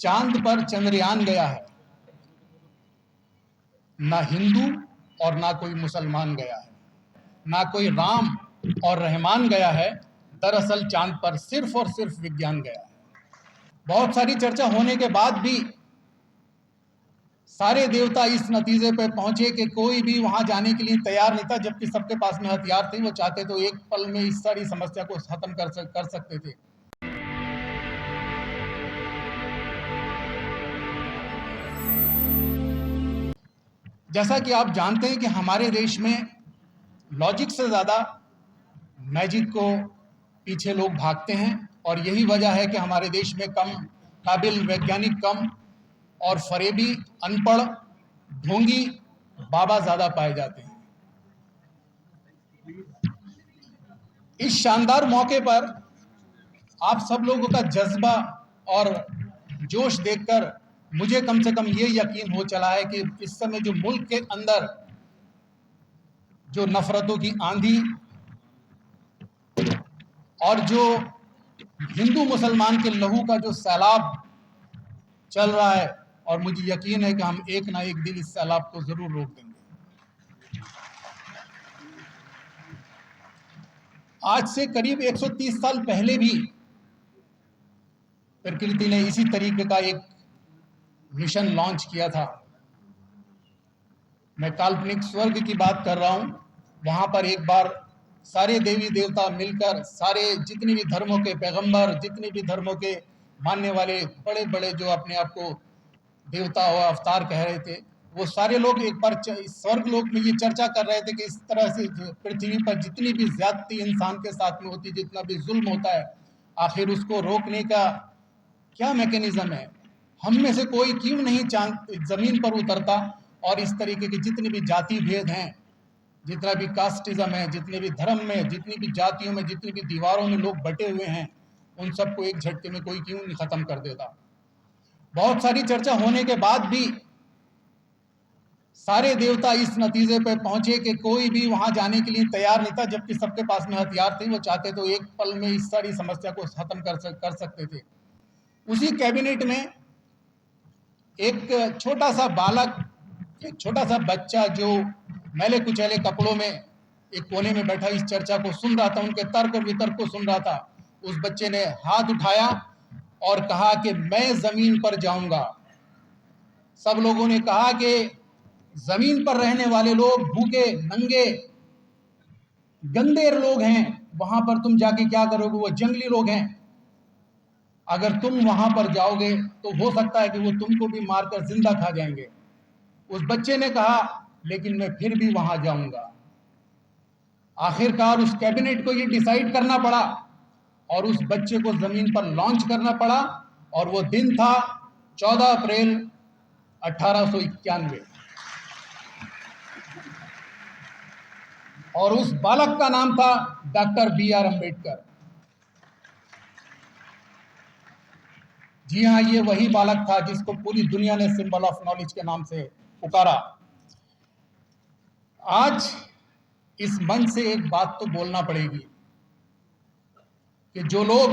चांद पर चंद्रयान गया है, ना हिंदू और ना कोई मुसलमान गया है, ना कोई राम और रहमान गया है। दरअसल चांद पर सिर्फ और सिर्फ विज्ञान गया है। बहुत सारी चर्चा होने के बाद भी सारे देवता इस नतीजे पर पहुंचे कि कोई भी वहां जाने के लिए तैयार नहीं था, जबकि सबके पास में हथियार थे। वो चाहते तो एक पल में इस सारी समस्या को खत्म कर सकते थे। जैसा कि आप जानते हैं कि हमारे देश में लॉजिक से ज़्यादा मैजिक को पीछे लोग भागते हैं, और यही वजह है कि हमारे देश में कम काबिल वैज्ञानिक कम और फरेबी, अनपढ़, ढोंगी बाबा ज़्यादा पाए जाते हैं। इस शानदार मौके पर आप सब लोगों का जज्बा और जोश देखकर मुझे कम से कम ये यकीन हो चला है कि इस समय जो मुल्क के अंदर जो नफरतों की आंधी और जो हिंदू मुसलमान के लहू का जो सैलाब चल रहा है, और मुझे यकीन है कि हम एक ना एक दिन इस सैलाब को जरूर रोक देंगे। आज से करीब 130 साल पहले भी प्रकृति ने इसी तरीके का एक मिशन लॉन्च किया था। मैं काल्पनिक स्वर्ग की बात कर रहा हूं। वहां पर एक बार सारे देवी देवता मिलकर, सारे जितने भी धर्मों के पैगंबर, जितने भी धर्मों के मानने वाले बड़े बड़े जो अपने आप को देवता और अवतार कह रहे थे, वो सारे लोग एक बार स्वर्ग लोक में ये चर्चा कर रहे थे कि इस तरह से पृथ्वी पर जितनी भी ज्यादती इंसान के साथ में होती है, जितना भी जुल्म होता है, आखिर उसको रोकने का क्या मैकेनिज्म है। हम में से कोई क्यों नहीं चांद जमीन पर उतरता और इस तरीके के जितने भी जाति भेद हैं, जितना भी कास्टिज्म है, जितने भी धर्म में, जितनी भी जातियों में, जितनी भी दीवारों में लोग बटे हुए हैं, उन सबको एक झटके में कोई क्यों नहीं खत्म कर देता। बहुत सारी चर्चा होने के बाद भी सारे देवता इस नतीजे पर पहुंचे कि कोई भी वहां जाने के लिए तैयार नहीं था, जबकि सबके पास में हथियार थे। वो चाहते तो एक पल में इस सारी समस्या को खत्म कर सकते थे। उसी कैबिनेट में एक छोटा सा बालक, एक छोटा सा बच्चा जो मैले कुचैले कपड़ों में एक कोने में बैठा इस चर्चा को सुन रहा था, उनके तर्क और वितर्क को सुन रहा था। उस बच्चे ने हाथ उठाया और कहा कि मैं जमीन पर जाऊंगा। सब लोगों ने कहा कि जमीन पर रहने वाले लोग भूखे, नंगे, गंदे लोग हैं, वहां पर तुम जाके क्या करोगे, वो जंगली लोग हैं। अगर तुम वहां पर जाओगे तो हो सकता है कि वो तुमको भी मारकर जिंदा खा जाएंगे। उस बच्चे ने कहा, लेकिन मैं फिर भी वहां जाऊंगा। आखिरकार उस कैबिनेट को ये डिसाइड करना पड़ा और उस बच्चे को जमीन पर लॉन्च करना पड़ा, और वो दिन था 14 अप्रैल 1891, और उस बालक का नाम था डॉक्टर B.R. अम्बेडकर। जी हाँ, ये वही बालक था जिसको पूरी दुनिया ने सिंबल ऑफ नॉलेज के नाम से पुकारा। आज इस मंच से एक बात तो बोलना पड़ेगी कि जो लोग